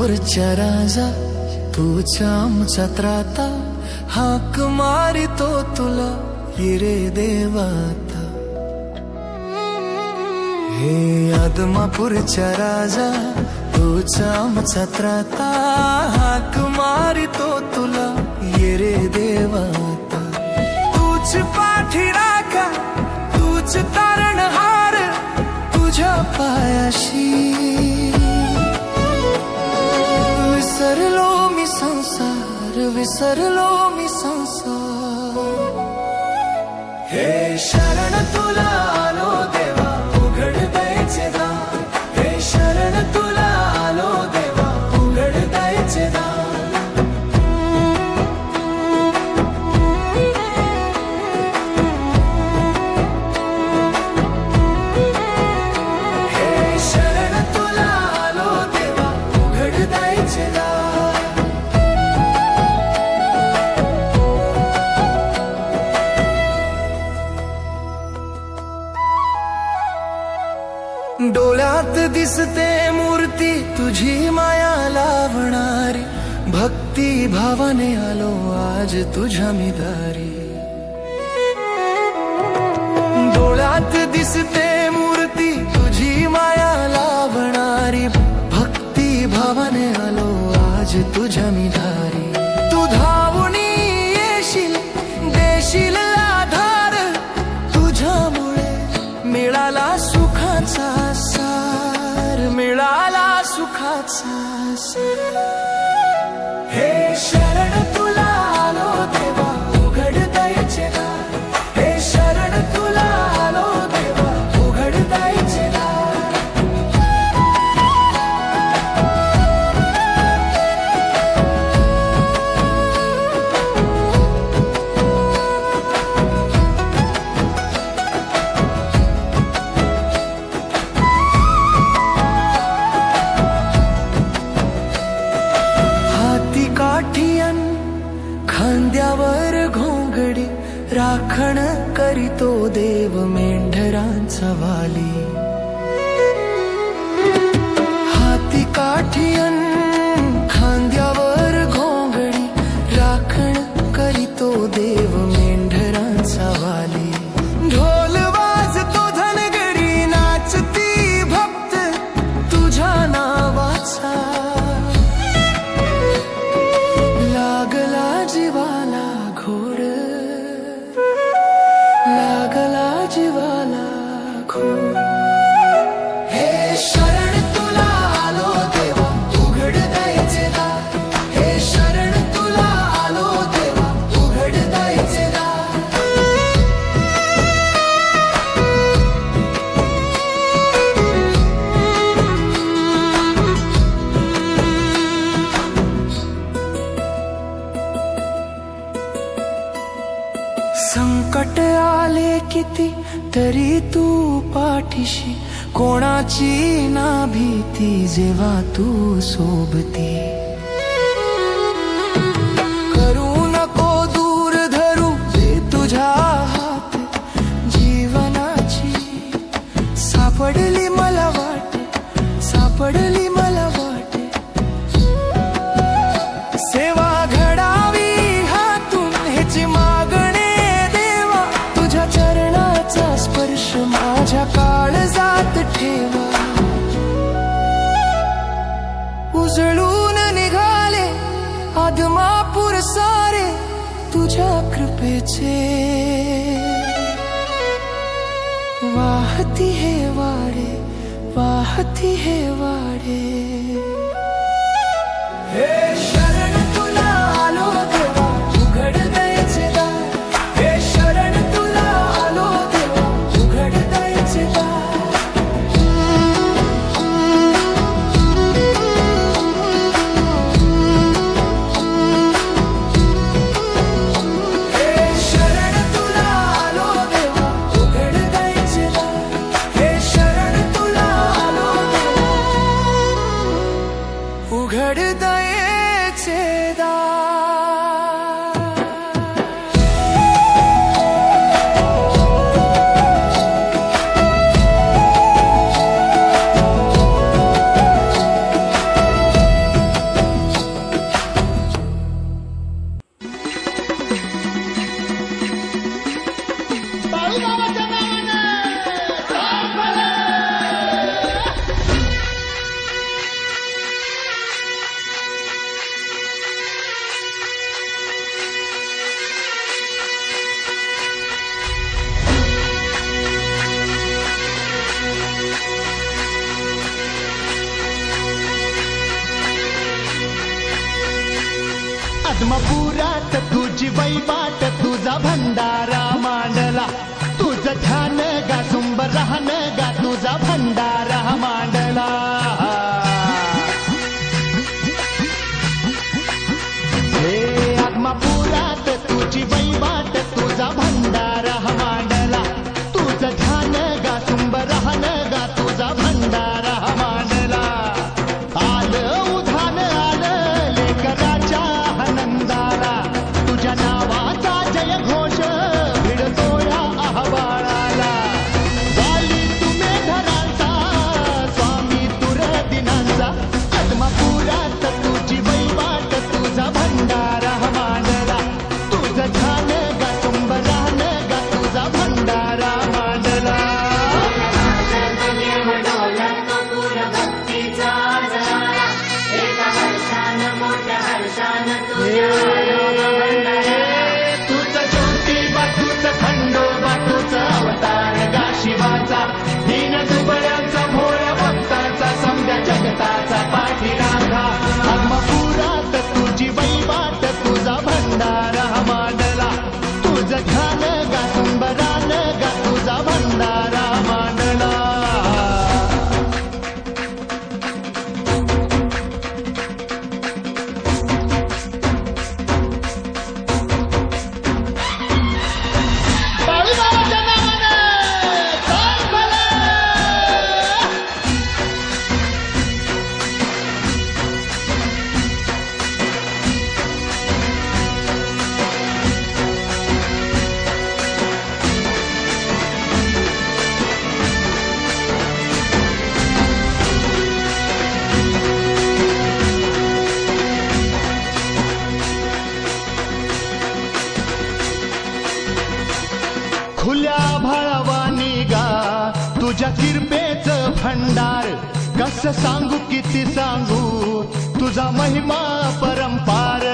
आदमापूरच्या राजा तूच आमचा त्राता, हाक मारितो तुला ये रे देवाता. हे आदमापूरच्या राजा तूच आमचा त्राता, हाक मारितो तुला ये रे देवाता. तूच पाठीराखा तूच तारणहार, तुझ्या पायाशी विसरलो मी संसार, विसरलो मी संसार. हे शरण तुला आलो देवा, उघड द्यायचे दार. हे शरण तुला आलो देवा, उघड द्यायचे दार. हे शरण तुला आलो देवा, उघड द्यायचे दार. डोळ्यात दिसते मूर्ती तुझी माया लावणारी, भक्ती भावाने आलो आज तुझ्या मी दारी. डोळ्यात दिसते मूर्ती तुझी माया लावणारी, भक्ती भावाने आलो आज तुझ्या मी दारी. तू धावून येशील देशील आधार, तुझ्यामुळे मिळाला सुखाचा सार, मिळाला सुखाचा सार. हे शरण तुला आलो देवा, उघड द्यायचे दार. हे शरण तुला आलो देवा, उघड द्यायचे दार. काठियन खांद्यावर घोंगडी, राखण करीतो देव मेंढरांचा वाली. हाती काठियन खांद्यावर घोंगडी, राखण करीतो देव मेंढरांचा वाली. ढोल वाजतो धनगरी, नाचती भक्त तुझ्या नावाचा. लागला जीवाला घोर, लागला जीवाला घोर. हे शरण तुला आलो देवा, उघड द्यायचे दार. हे शरण तुला आलो देवा, उघड द्यायचे दार. संकट आले किती तरी तू पाठीशी, कोणाची ना भीती जेव्हा तू सोबती. करू नको दूर धरू दे तुझ्या हात, जीवनाची सापडली मला वाट, सापडली मला वाट. सेवा घडावी हातून ह्याची मागणी देवा, तुझ्या चरणाचा स्पर्श माझ्या काळजात ठेवा. उजळून निघाले आदमापूर सारे तुझ्या कृपेचे, वाहती हे वाडे, वाहती हे वाडे. हे शरण तुला आलो देवा, उघड द्यायचे दार. हे शरण तुला आलो देवा, उघड द्यायचे दार. हे शरण तुला आलो देवा, उघड द्यायचे दार. हे शरण तुला आलो देवा, उघड द्यायचे आत्मापुरात तुझी वैवाट तुझा भंडारा मांडला तुझं ध्यान गा सुंब राहन गा तुझा भंडारा मांडला हे आत्मापुरात तुझी वैवाट तुझा भंडारा मांडला तुझं ध्यान गा सुंब राहन गा तुझा भंडारा मांडला आलं उधान आलं लेकराच्या आनंदाला तुझ्या नावाचा जय घोष भिडतो या आव्हाळाला वाली तुम्ही धरांचा स्वामी तुर दिनांचा आत्मापुरात तुझी वैवाट तुझा भंडारा मांडला तुझं ध्यान गा सुंब राहन गा तुझा भंडारा मांडला तुझं ज्योतिबा तुझं खंडोबा तुझं अवतार गा शिवाचा दीन दुबळ्यांचा भोळ भक्ताचा समजा जगताचा पाठीराखा आत्मापुरात तुझी वैवाट तुझा भंडारा मांडला तुझं ध्यान गा सुंबरान गा तुझा भंडारा मांडला बाळूमामाच्या नावानं चाल भलं. खुल्या भाळावानी गा तुझ्या किरपेचं भंडार कस सांगू किती सांगू तुझा महिमा परंपार